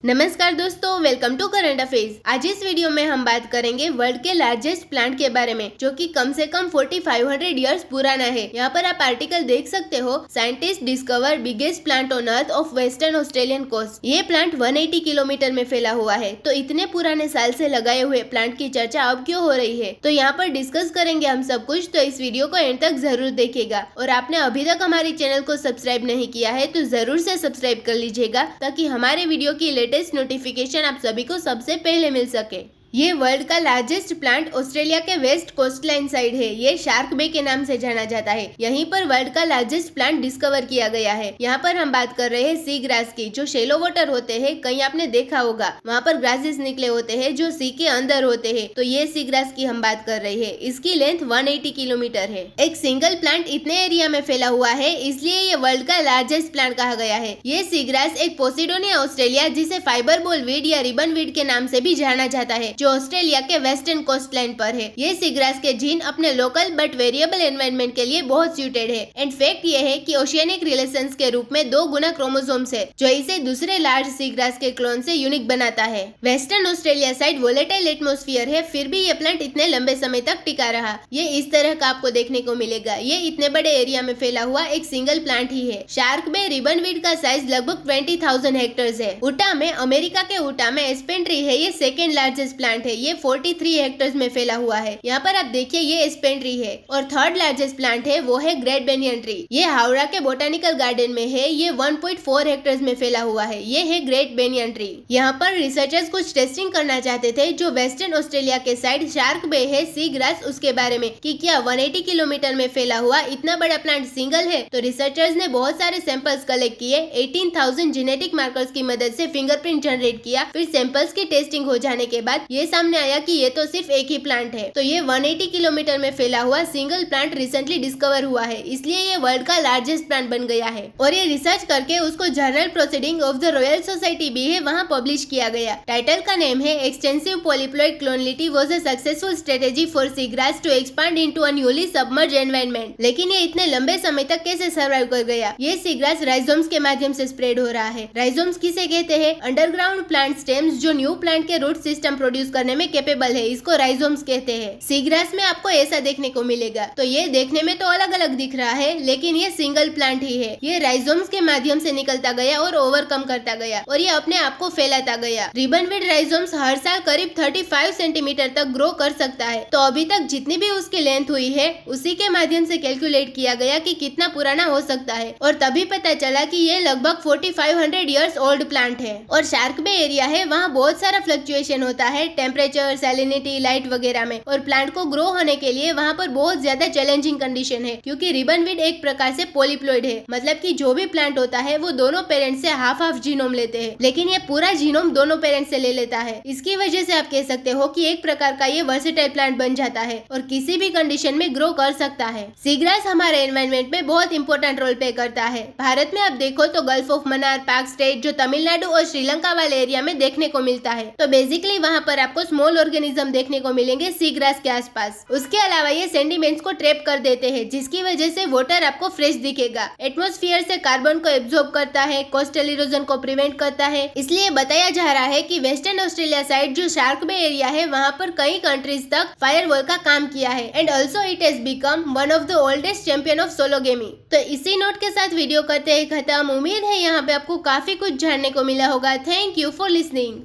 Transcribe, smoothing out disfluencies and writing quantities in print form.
नमस्कार दोस्तों, welcome to current affairs. आज इस वीडियो में हम बात करेंगे वर्ल्ड के लार्जेस्ट प्लांट के बारे में, जो कि कम से कम 4500 इयर्स पुराना है। यहाँ पर आप आर्टिकल देख सकते हो, scientist discover biggest plant on earth of western Australian coast. ये प्लांट 180 किलोमीटर में फैला हुआ है। तो इतने पुराने साल से लगाए हुए प्लांट की चर्चा अब क्यों हो रही है, तो यहाँ पर डिस्कस करेंगे हम सब कुछ। तो इस वीडियो को एंड तक जरूर देखिएगा, और आपने अभी तक हमारे चैनल को सब्सक्राइब नहीं किया है तो जरूर से सब्सक्राइब कर लीजिएगा, ताकि हमारे वीडियो की लेटेस्ट नोटिफिकेशन आप सभी को सबसे पहले मिल सके। ये वर्ल्ड का लार्जेस्ट प्लांट ऑस्ट्रेलिया के वेस्ट कोस्ट लाइन साइड है। ये शार्क बे के नाम से जाना जाता है। यहीं पर वर्ल्ड का लार्जेस्ट प्लांट डिस्कवर किया गया है। यहाँ पर हम बात कर रहे हैं सी ग्रास की, जो शेलो वाटर होते हैं। कहीं आपने देखा होगा, वहाँ पर ग्रासेस निकले होते हैं जो सी के अंदर होते हैं। तो ये सी ग्रास की हम बात कर रहे हैं। इसकी लेंथ 180 किलोमीटर है। एक सिंगल प्लांट इतने एरिया में फैला हुआ है, इसलिए ये वर्ल्ड का लार्जेस्ट प्लांट कहा गया है। ये सी ग्रास एक पोसिडोनिया ऑस्ट्रेलिया, जिसे फाइबर बॉल वीड या रिबन वीड के नाम से भी जाना जाता है, जो ऑस्ट्रेलिया के वेस्टर्न कोस्ट लाइन पर है। ये सीग्रास के जीन अपने लोकल बट वेरिएबल एनवायरनमेंट के लिए बहुत सूटेड है। एंड फैक्ट ये है कि ओशियनिक रिलेशंस के रूप में 2 गुना क्रोमोसोम्स है, जो इसे दूसरे लार्ज सीग्रास के क्लोन से यूनिक बनाता है। Western Australia side volatile atmosphere है, फिर भी ये प्लांट इतने लंबे समय तक टिका रहा। ये इस तरह का आपको देखने को मिलेगा। ये इतने बड़े एरिया में फैला हुआ एक सिंगल प्लांट ही है। शार्क बे रिबन वीड का साइज लगभग 20,000 हेक्टेयर्स है। उटा में, अमेरिका के उटा में एस्पेन ट्री है। ये सेकेंड लार्जेस्ट प्लांट है। ये 43 हेक्टेयर्स में फैला हुआ है। यहाँ पर आप देखिए, ये एस्पेन ट्री है। और थर्ड लार्जेस्ट प्लांट है वो है ग्रेट बेनियन ट्री। ये हावड़ा के बोटानिकल गार्डन में है। ये 1.4 हेक्टेयर्स में फैला हुआ है। ये है ग्रेट बेनियन ट्री। यहाँ पर रिसर्चर्स कुछ टेस्टिंग करना चाहते थे, जो वेस्टर्न ऑस्ट्रेलिया के साइड शार्क बे है, सी ग्रास, उसके बारे में कि क्या 180 किलोमीटर में फैला हुआ इतना बड़ा प्लांट सिंगल है। तो रिसर्चर्स ने बहुत सारे सैंपल्स कलेक्ट किए, 18,000 जेनेटिक मार्कर्स की मदद से फिंगरप्रिंट जनरेट किया। फिर सैंपल्स की टेस्टिंग हो जाने के बाद ये सामने आया कि ये तो सिर्फ एक ही प्लांट है। तो ये 180 किलोमीटर में फैला हुआ सिंगल प्लांट रिसेंटली डिस्कवर हुआ है, इसलिए ये वर्ल्ड का लार्जेस्ट प्लांट बन गया है। और ये रिसर्च करके उसको journal proceeding of the royal society भी है, वहाँ पब्लिश किया गया। टाइटल का नेम है extensive polyploid clonality was a successful strategy for seagrass to expand into a newly submerge environment. लेकिन ये इतने लंबे समय तक कैसे सर्वाइव कर गया? ये सीग्रास राइजोम्स के माध्यम से स्प्रेड हो रहा है। राइजोम्स किसे कहते हैं? अंडरग्राउंड प्लांट स्टेम्स, जो न्यू प्लांट के रूट सिस्टम प्रोड्यूस करने में कैपेबल है, इसको राइजोम्स कहते हैं। सीग्रास में आपको ऐसा देखने को मिलेगा। तो ये देखने में तो अलग अलग दिख रहा है, लेकिन ये सिंगल प्लांट ही है। ये राइजोम्स के माध्यम से निकलता गया और ओवरकम करता गया, और ये अपने आप को फैलाता गया। रिबन वीड राइजोम्स हर साल करीब 35 सेंटीमीटर तक ग्रो कर सकता है। तो अभी तक जितनी भी उसकी लेंथ हुई है, उसी के माध्यम से कैलकुलेट किया गया कि कितना पुराना हो सकता है, और तभी पता चला कि ये लगभग 4500 इयर्स ओल्ड प्लांट है। और शार्क बे एरिया है, वहाँ बहुत सारा फ्लक्चुएशन होता है, टेम्परेचर, सैलिनिटी, लाइट वगैरह में। और प्लांट को ग्रो होने के लिए वहाँ पर बहुत ज्यादा चैलेंजिंग कंडीशन है, क्योंकि रिबन वीड एक प्रकार से पॉलीप्लॉइड है। मतलब कि जो भी प्लांट होता है वो दोनों पेरेंट्स से हाफ जीनोम लेते हैं, लेकिन ये पूरा जीनोम दोनों पेरेंट्स से ले लेता है। इसकी वजह से आप कह सकते हो कि एक प्रकार का ये वर्सेटाइल प्लांट बन जाता है और किसी भी कंडीशन में ग्रो कर सकता है। सीग्रास हमारे एनवायरनमेंट में बहुत इंपॉर्टेंट रोल प्ले करता है। भारत में आप देखो तो गल्फ ऑफ मन्नार, पाक स्टेट, जो तमिलनाडु और श्रीलंका वाले एरिया में देखने को मिलता है। तो बेसिकली वहाँ पर आपको स्मॉल ऑर्गेनिज्म देखने को मिलेंगे सीग्रास के आसपास। उसके अलावा ये सेंडिमेंट्स को ट्रैप कर देते हैं, जिसकी वजह से वाटर आपको फ्रेश दिखेगा। एटमॉस्फेयर से कार्बन को एब्जॉर्ब करता है, कोस्टल इरोजन को प्रिवेंट करता है। इसलिए बताया जा रहा है कि वेस्टर्न ऑस्ट्रेलिया साइड जो शार्क बे एरिया है, वहाँ पर कई कंट्रीज तक फायरवॉल का काम किया है। And also it has become one of the oldest champion of sologamy. तो इसी नोट के साथ वीडियो करते हैं खत्म। उम्मीद है यहाँ पे आपको काफी कुछ जानने को मिला होगा। Thank you for listening.